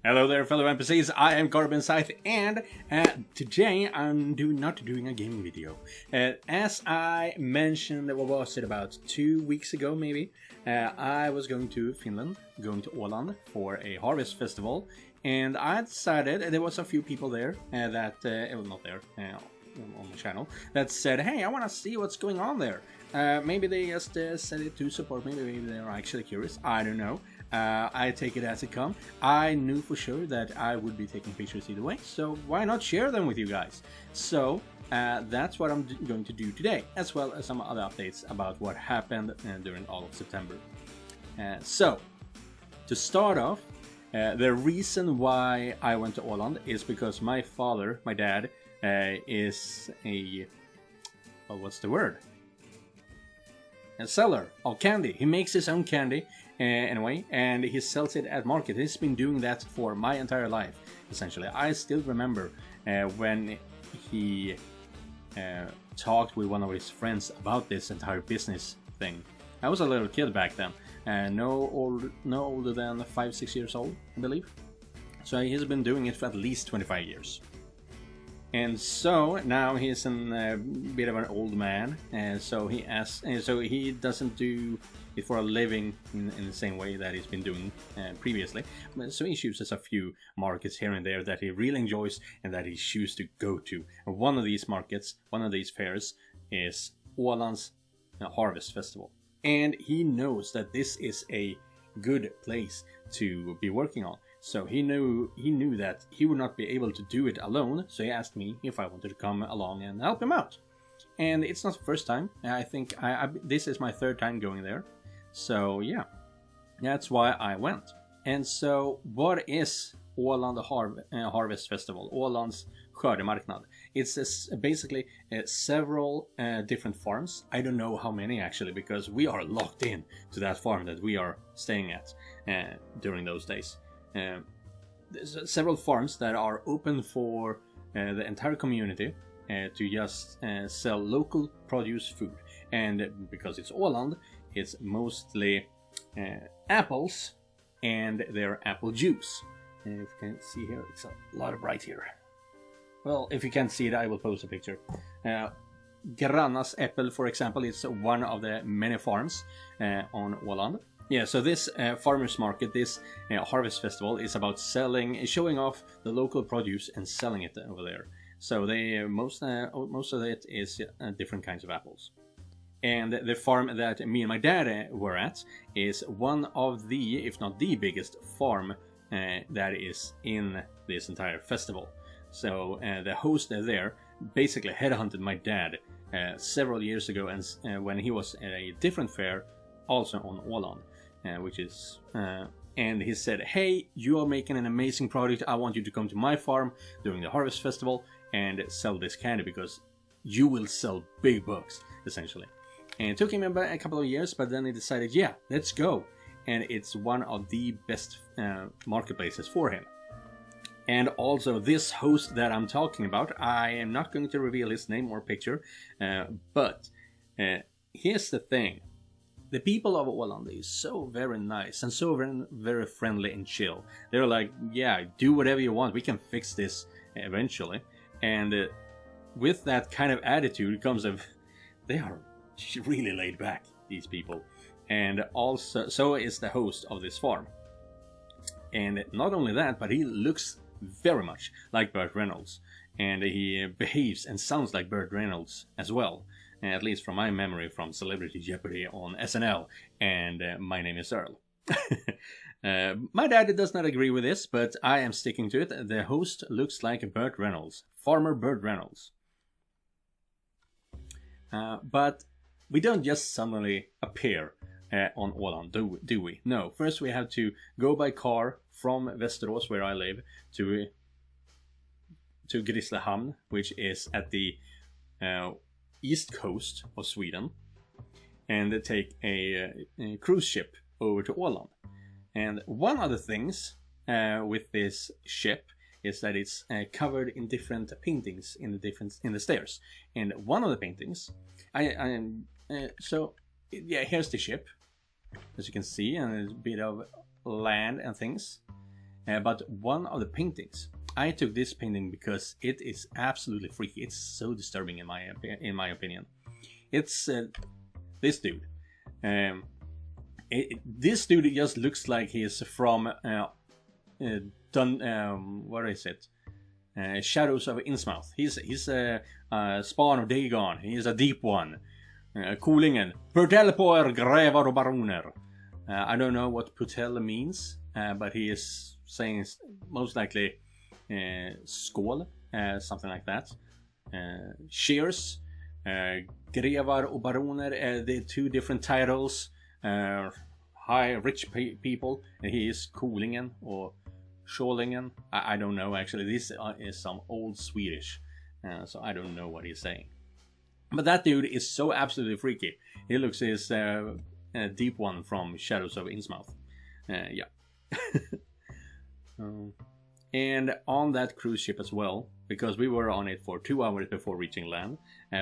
Hello there, fellow NPCs. I am Carbon Scythe, and today I'm not doing a gaming video. As I mentioned, what was it, about 2 weeks ago maybe, I was going to Finland, going to Åland for a harvest festival, and I decided, there was a few people there that, well, not there, on the channel, that said, hey, I want to see what's going on there. Maybe they just said it to support me, maybe they're actually curious, I don't know. I take it as it comes. I knew for sure that I would be taking pictures either way, so why not share them with you guys? So that's what I'm going to do today, as well as some other updates about what happened during all of September. So, to start off, the reason why I went to Åland is because my father, my dad, is a... well, what's the word? A seller of candy. He makes his own candy anyway, and he sells it at market. He's been doing that for my entire life, essentially. I still remember when he talked with one of his friends about this entire business thing. I was a little kid back then, no older than 5-6 years old, I believe. So he's been doing it for at least 25 years. And so now he's a bit of an old man, and so he doesn't do it for a living in the same way that he's been doing previously. So he chooses a few markets here and there that he really enjoys and that he chooses to go to. And one of these markets, one of these fairs, is Åland's Harvest Festival. And he knows that this is a good place to be working on. So he knew that he would not be able to do it alone, so he asked me if I wanted to come along and help him out. And it's not the first time. I think this is my third time going there. So yeah, that's why I went. And so what is Åland Harvest Festival? Ålands skördemarknad. It's basically several different farms. I don't know how many actually, because we are locked in to that farm that we are staying at during those days. There's several farms that are open for the entire community to just sell local produce food. And because it's Åland, it's mostly apples and their apple juice. And if you can see here, it's a lot of bright here. Well, if you can't see it, I will post a picture. Grannas Äppel, for example, is one of the many farms on Åland. Yeah, so this farmers market, this harvest festival, is about showing off the local produce and selling it over there. So they most of it is different kinds of apples. And the farm that me and my dad were at is one of the, if not the biggest farm that is in this entire festival. So the host there basically headhunted my dad several years ago, and when he was at a different fair, also on Åland. Which is, and he said, hey, you are making an amazing product, I want you to come to my farm during the harvest festival and sell this candy because you will sell big bucks, essentially. And it took him about a couple of years, but then he decided, yeah, let's go. And it's one of the best marketplaces for him. And also this host that I'm talking about, I am not going to reveal his name or picture, but here's the thing. The people of Åland is so very nice and so very, very friendly and chill. They're like, yeah, do whatever you want, we can fix this eventually. And with that kind of attitude comes they are really laid back, these people. And also, so is the host of this farm. And not only that, but he looks very much like Burt Reynolds. And he behaves and sounds like Burt Reynolds as well. At least from my memory from Celebrity Jeopardy on SNL, and My Name is Earl. My dad does not agree with this, but I am sticking to it. The host looks like Burt Reynolds, Farmer Burt Reynolds. But we don't just suddenly appear on Åland, do we? No, first we have to go by car from Västerås, where I live, to Grisslehamn, which is at the east coast of Sweden, and take a cruise ship over to Åland. And one of the things with this ship is that it's covered in different paintings in the stairs. And one of the paintings, so yeah, here's the ship, as you can see, and there's a bit of land and things. But one of the paintings, I took this painting because it is absolutely freaky. It's so disturbing in my opinion. It's this dude. This dude just looks like he is from what is it? Shadows of Innsmouth. He's a spawn of Dagon. He's a deep one. Kolingen. Purtell på er grevar och baroner. I don't know what Purtell means, but he is saying most likely skål, something like that. Cheers. Grevar och baroner, the two different titles. High rich people, and he is Kolingen or Skålingen. I don't know actually. This is some old Swedish, so I don't know what he's saying. But that dude is so absolutely freaky. He looks his deep one from Shadows of Innsmouth. Yeah. And on that cruise ship as well, because we were on it for 2 hours before reaching land,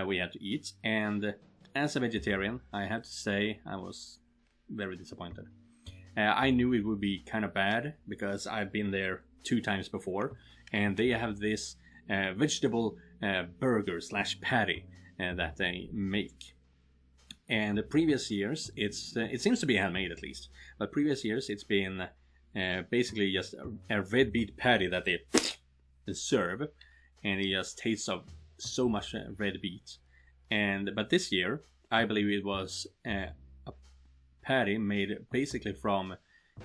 we had to eat. And as a vegetarian, I have to say I was very disappointed. I knew it would be kind of bad because I've been there 2 times before, and they have this vegetable burger / patty that they make. And the previous years, it seems to be handmade at least, but previous years it's been basically just a red beet patty that they serve, and it just tastes of so much red beet. But this year, I believe it was a patty made basically from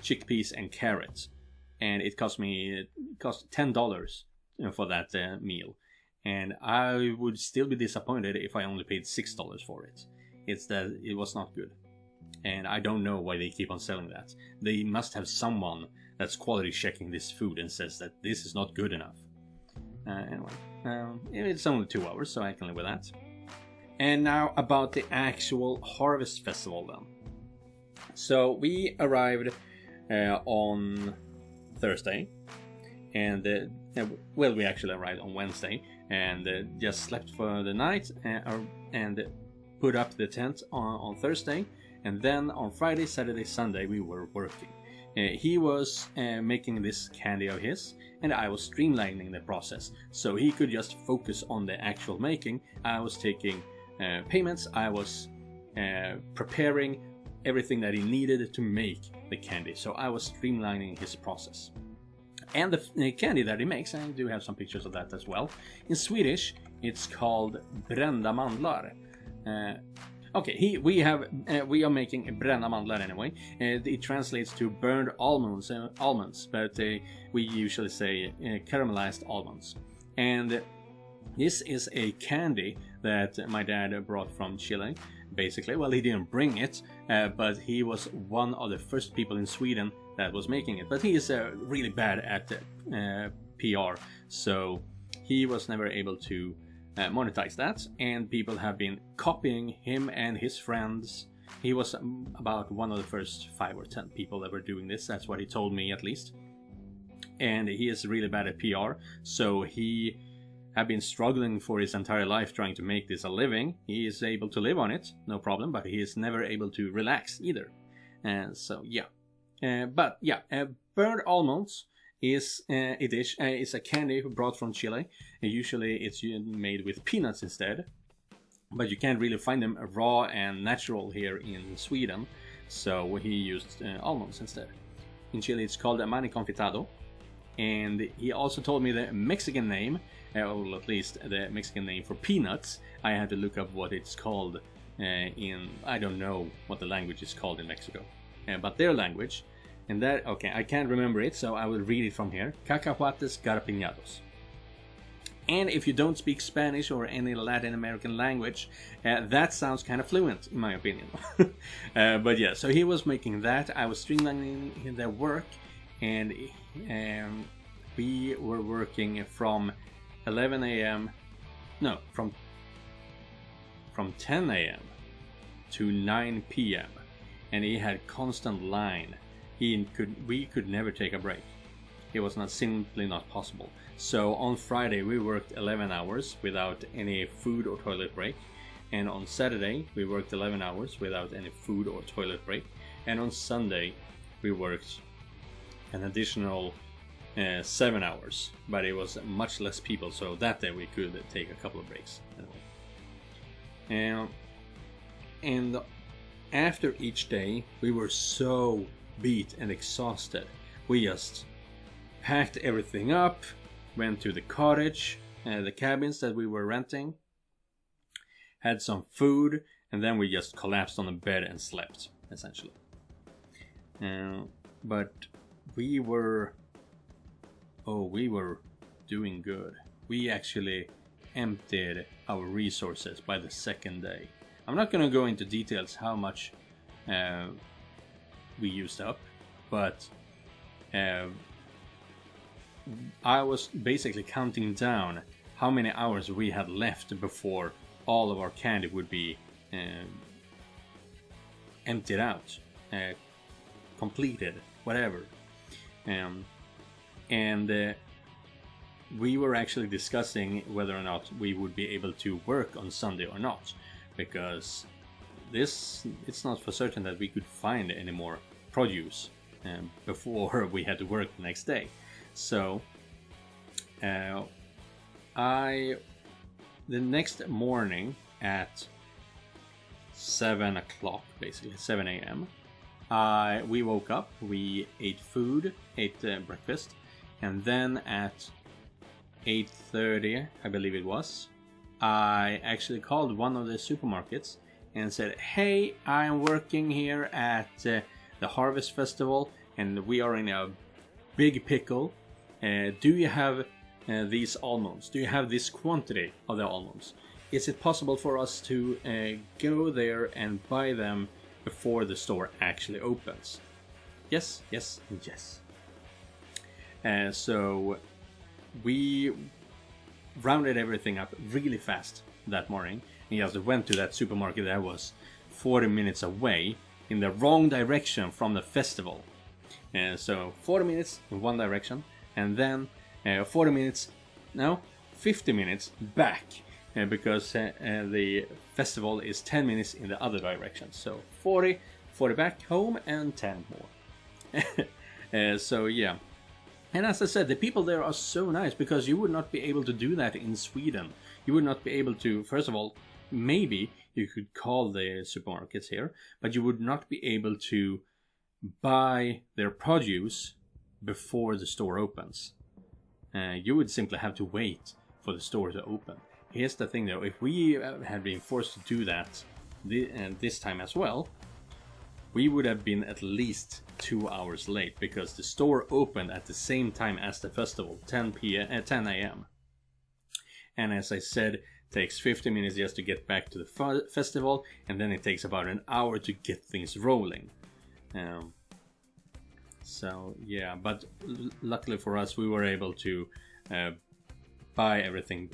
chickpeas and carrots, and it cost $10 for that meal, and I would still be disappointed if I only paid $6 for it. It's that it was not good, and I don't know why they keep on selling that. They must have someone that's quality checking this food and says that this is not good enough. Anyway, it's only 2 hours, so I can live with that. And now about the actual harvest festival then. So we arrived on Thursday, and we actually arrived on Wednesday, and just slept for the night and put up the tent on Thursday, and then on Friday, Saturday, Sunday we were working. He was making this candy of his, and I was streamlining the process so he could just focus on the actual making. I was taking payments, I was preparing everything that he needed to make the candy, so I was streamlining his process. And the candy that he makes, I do have some pictures of that as well. In Swedish, it's called brända mandlar. Okay, we are making brända mandlar anyway. It translates to burned almonds, but we usually say caramelized almonds. And this is a candy that my dad brought from Chile. Basically, well, he didn't bring it, but he was one of the first people in Sweden that was making it. But he is really bad at PR, so he was never able to monetize that, and people have been copying him and his friends. He was about one of the first 5 or 10 people that were doing this. That's what he told me, at least. And he is really bad at PR, so he have been struggling for his entire life trying to make this a living. He is able to live on it, no problem, but he is never able to relax either. And so yeah, burned almonds is a dish. It's a candy brought from Chile. Usually it's made with peanuts instead, but you can't really find them raw and natural here in Sweden, so he used almonds instead. In Chile it's called mani confitado, and he also told me the Mexican name, or at least the Mexican name for peanuts. I had to look up what it's called in, I don't know what the language is called in Mexico, but their language. And that, okay, I can't remember it, so I will read it from here. Cacahuates garapiñados. And if you don't speak Spanish or any Latin American language, that sounds kind of fluent, in my opinion. But yeah, so he was making that. I was streamlining their work, and we were working from 11 a.m. No, from 10 a.m. to 9 p.m. And he had constant line. We could never take a break. It was simply not possible. So on Friday we worked 11 hours without any food or toilet break, and on Saturday we worked 11 hours without any food or toilet break, and on Sunday we worked an additional 7 hours, but it was much less people, so that day we could take a couple of breaks. And after each day, we were so beat and exhausted. We just packed everything up, went to the cottage, the cabins that we were renting, had some food, and then we just collapsed on the bed and slept, essentially. But we were doing good. We actually emptied our resources by the second day. I'm not going to go into details how much we used up, but I was basically counting down how many hours we had left before all of our candy would be emptied out, completed, whatever. And we were actually discussing whether or not we would be able to work on Sunday or not, because it's not for certain that we could find any more produce before we had to work the next day. So the next morning at 7 o'clock, basically 7 a.m. We woke up, we ate breakfast, and then at 8:30, I believe it was, I actually called one of the supermarkets and said, "Hey, I'm working here at the Harvest Festival, and we are in a big pickle. Do you have these almonds? Do you have this quantity of the almonds? Is it possible for us to go there and buy them before the store actually opens?" Yes, yes, and yes. So we rounded everything up really fast that morning, and just went to that supermarket that was 40 minutes away in the wrong direction from the festival. So 40 minutes in one direction, and then 50 minutes back, because the festival is 10 minutes in the other direction. So 40 back home and 10 more. So yeah. And as I said, the people there are so nice, because you would not be able to do that in Sweden. You would not be able to, first of all, maybe you could call the supermarkets here, but you would not be able to buy their produce before the store opens. You would simply have to wait for the store to open. Here's the thing though, if we had been forced to do that this time as well, we would have been at least 2 hours late, because the store opened at the same time as the festival, 10 a.m. And as I said, it takes 50 minutes just to get back to the festival, and then it takes about an hour to get things rolling. So yeah, but luckily for us, we were able to buy everything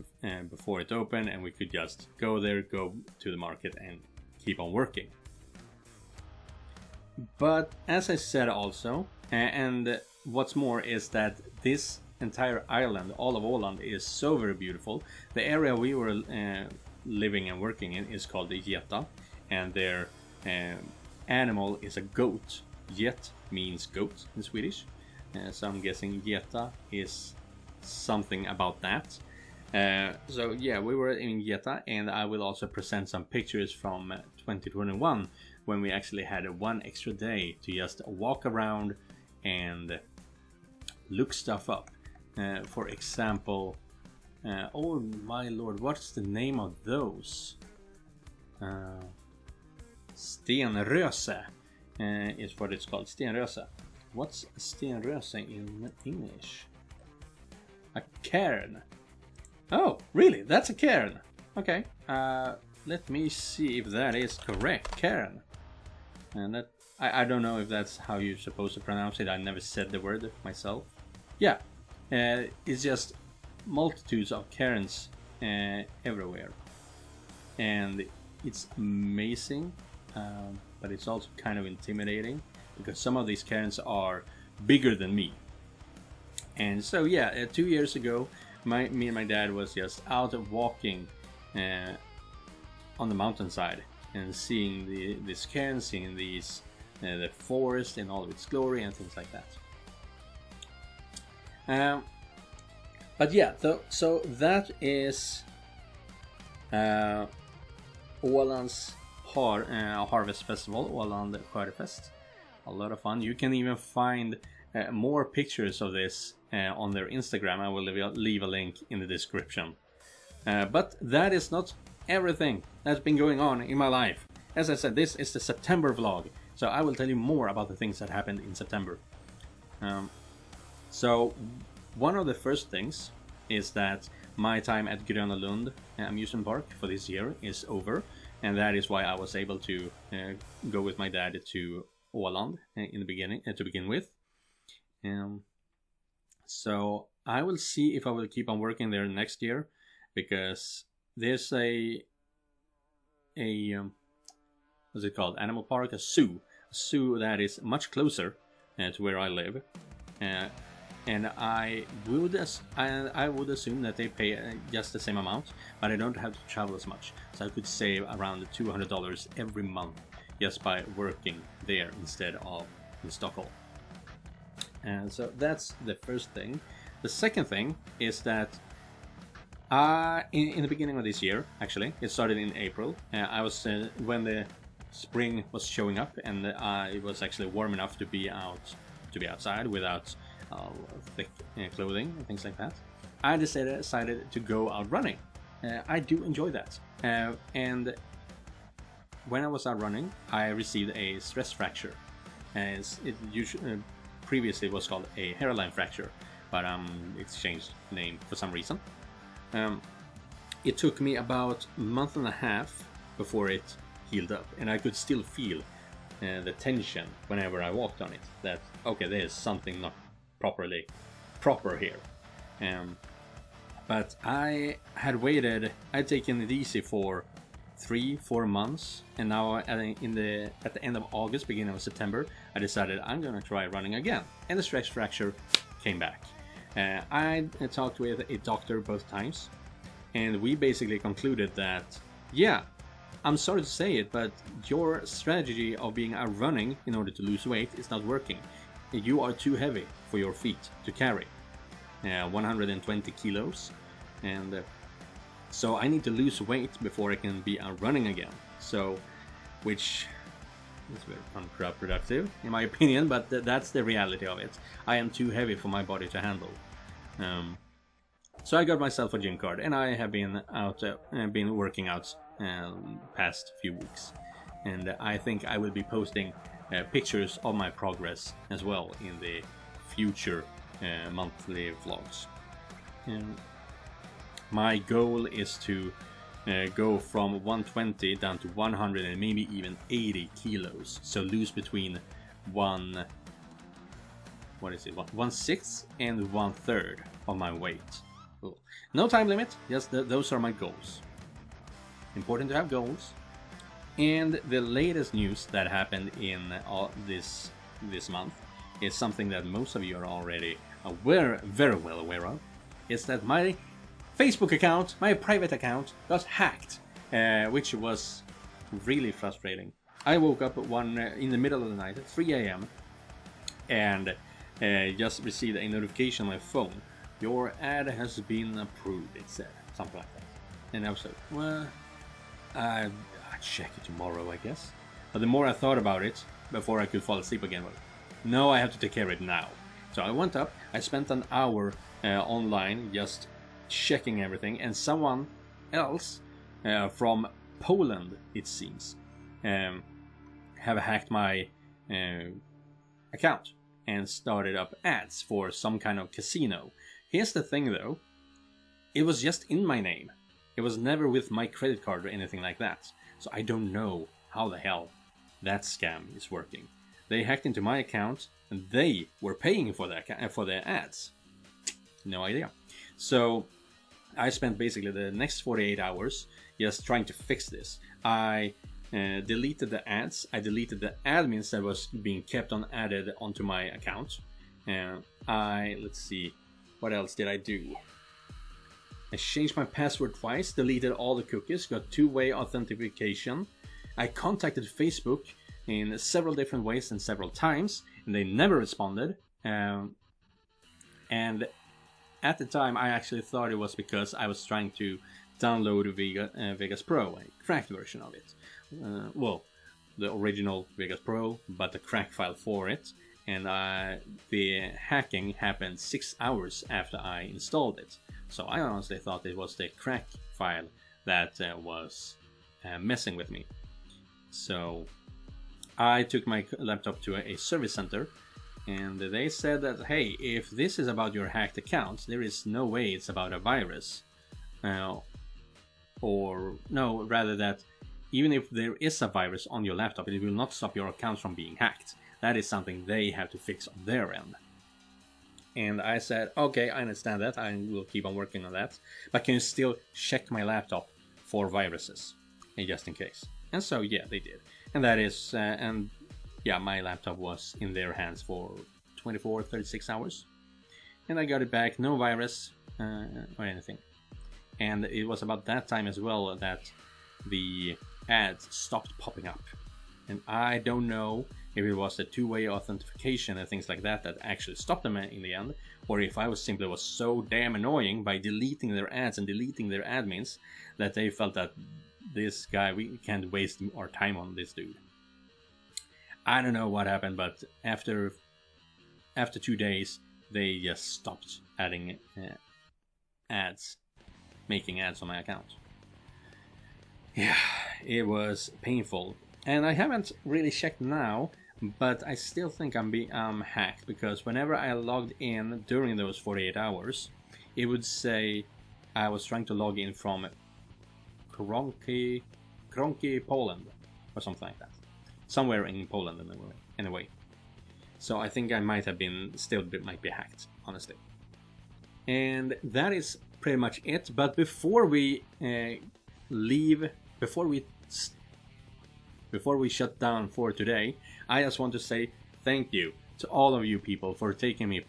before it opened, and we could just go to the market and keep on working. But as I said also, and what's more is that this entire island, all of Åland, is so very beautiful. The area we were living and working in is called the Geta, and their animal is a goat. Get means goat in Swedish, so I'm guessing Geta is something about that. So yeah, we were in Geta, and I will also present some pictures from 2021, when we actually had one extra day to just walk around and look stuff up. For example, oh my lord, what's the name of those? Stenröse is what it's called, Stenröse. What's a Stenröse in English? A cairn. Oh, really? That's a cairn. Okay. Let me see if that is correct. Cairn. And that I don't know if that's how you're supposed to pronounce it. I never said the word myself. Yeah. It's just multitudes of cairns everywhere. And it's amazing, but it's also kind of intimidating, because some of these cairns are bigger than me. And so yeah, 2 years ago, me and my dad was just out walking on the mountainside and seeing this cairn, seeing the forest in all of its glory and things like that. But yeah, so that is Åland's Harvest Festival, Åland Skördefest. A lot of fun. You can even find more pictures of this on their Instagram. I will leave a link in the description. But that is not everything that's been going on in my life. As I said, this is the September vlog, so I will tell you more about the things that happened in September. So one of the first things is that my time at Gröna Lund amusement park for this year is over, and that is why I was able to go with my dad to Åland in the beginning to begin with. So I will see if I will keep on working there next year, because there's a what's it called, animal park, a zoo that is much closer to where I live, and I would assume that they pay just the same amount, but I don't have to travel as much, so I could save around $200 every month just by working there instead of in Stockholm. And so that's the first thing. The second thing is that in the beginning of this year, actually, it started in April. I was when the spring was showing up, and it was actually warm enough to be outside without thick clothing and things like that. I decided to go out running. I do enjoy that, and when I was out running, I received a stress fracture. Previously it was called a hairline fracture, but it's changed name for some reason. It took me about a month and a half before it healed up, and I could still feel the tension whenever I walked on it, that okay, there's something not proper here. But I had waited, I'd taken it easy for 3-4 months, and now at the end of August, beginning of September, I decided I'm gonna try running again, and the stress fracture came back. I talked with a doctor both times, and we basically concluded that, yeah, I'm sorry to say it, but your strategy of being out running in order to lose weight is not working. You are too heavy for your feet to carry, 120 kilos, and so I need to lose weight before I can be out running again. So, which is very unproductive in my opinion, but that's the reality of it. I am too heavy for my body to handle. So I got myself a gym card, and I have been working out past few weeks, and I think I will be posting pictures of my progress as well in the future monthly vlogs. My goal is to go from 120 down to 100 and maybe even 80 kilos, so lose between 1/6 and 1/3 of my weight. Cool. No time limit, just those are my goals. Important to have goals. And the latest news that happened in this month is something that most of you are already very well aware of. Is that my Facebook account, my private account, got hacked, which was really frustrating. I woke up in the middle of the night at 3 a.m. and just received a notification on my phone. Your ad has been approved, it said, something like that. And I was like, well, I'll check it tomorrow, I guess. But the more I thought about it, before I could fall asleep again, well, no, I have to take care of it now. So I went up, I spent an hour online just checking everything, and someone else from Poland, it seems, have hacked my account and started up ads for some kind of casino. Here's the thing though, it was just in my name. It was never with my credit card or anything like that. So I don't know how the hell that scam is working. They hacked into my account and they were paying for their ads. No idea. So I spent basically the next 48 hours just trying to fix this. I deleted the ads. I deleted the admins that was being kept on added onto my account. Let's see, what else did I do? I changed my password twice, deleted all the cookies, got two-way authentication. I contacted Facebook in several different ways and several times, and they never responded. And And at the time, I actually thought it was because I was trying to download Vegas Pro, a cracked version of it. Well, the original Vegas Pro, but the crack file for it. And the hacking happened 6 hours after I installed it. So I honestly thought it was the crack file that was messing with me. So I took my laptop to a service center, and they said that, hey, if this is about your hacked account, there is no way it's about a virus. Or no, rather that even if there is a virus on your laptop, it will not stop your account from being hacked. That is something they have to fix on their end. And I said, okay, I understand that. I will keep on working on that. But can you still check my laptop for viruses? And just in case. And so, yeah, they did. And that is, yeah, my laptop was in their hands for 24, 36 hours. And I got it back, no virus or anything. And it was about that time as well that the ads stopped popping up. And I don't know if it was a two-way authentication and things like that that actually stopped them in the end, or if I was so damn annoying by deleting their ads and deleting their admins that they felt that this guy, we can't waste our time on this dude. I don't know what happened, but after 2 days, they just stopped adding ads, making ads on my account. Yeah, it was painful. And I haven't really checked now, but I still think I'm hacked, because whenever I logged in during those 48 hours, it would say I was trying to log in from Kronki, Poland, or something like that. Somewhere in Poland anyway. So I think I might be hacked, honestly. And that is pretty much it. But before we leave, before we shut down for today, I just want to say thank you to all of you people for taking me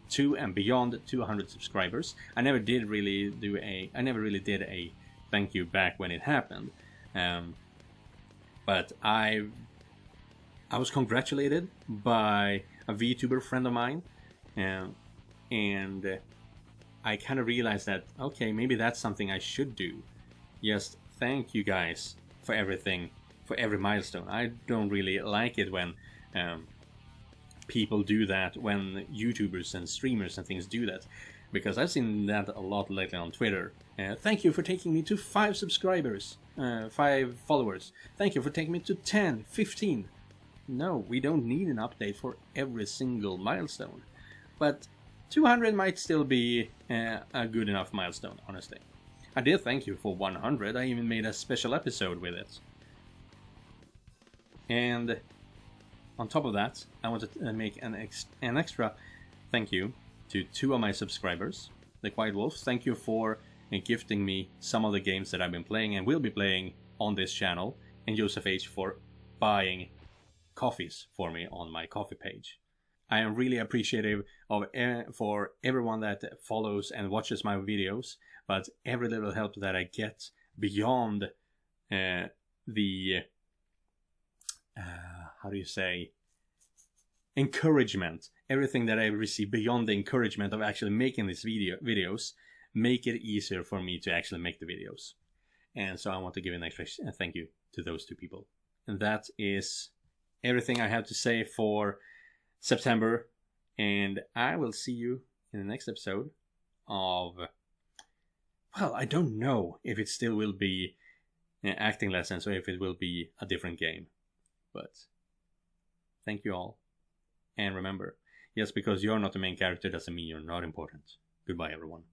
to and beyond 200 subscribers. I never really did a thank you back when it happened, but I was congratulated by a VTuber friend of mine, and I kind of realized that, okay, maybe that's something I should do. Just thank you guys for everything, for every milestone. I don't really like it when people do that, when YouTubers and streamers and things do that, because I've seen that a lot lately on Twitter. Thank you for taking me to 5 subscribers, 5 followers. Thank you for taking me to 10, 15. No, we don't need an update for every single milestone. But 200 might still be a good enough milestone, honestly. I did thank you for 100. I even made a special episode with it. And on top of that, I want to make an extra thank you to 2 of my subscribers. The Quiet Wolf, thank you for gifting me some of the games that I've been playing and will be playing on this channel. And Joseph H for buying coffees for me on my coffee page. I am really appreciative of for everyone that follows and watches my videos, but every little help that I get beyond the encouragement, everything that I receive beyond the encouragement of actually making these videos, make it easier for me to actually make the videos. And so I want to give an extra thank you to those 2 people. And that is everything I have to say for September, and I will see you in the next episode of, well, I don't know if it still will be acting lessons or if it will be a different game, but thank you all, and remember, just because you're not the main character doesn't mean you're not important. Goodbye, everyone.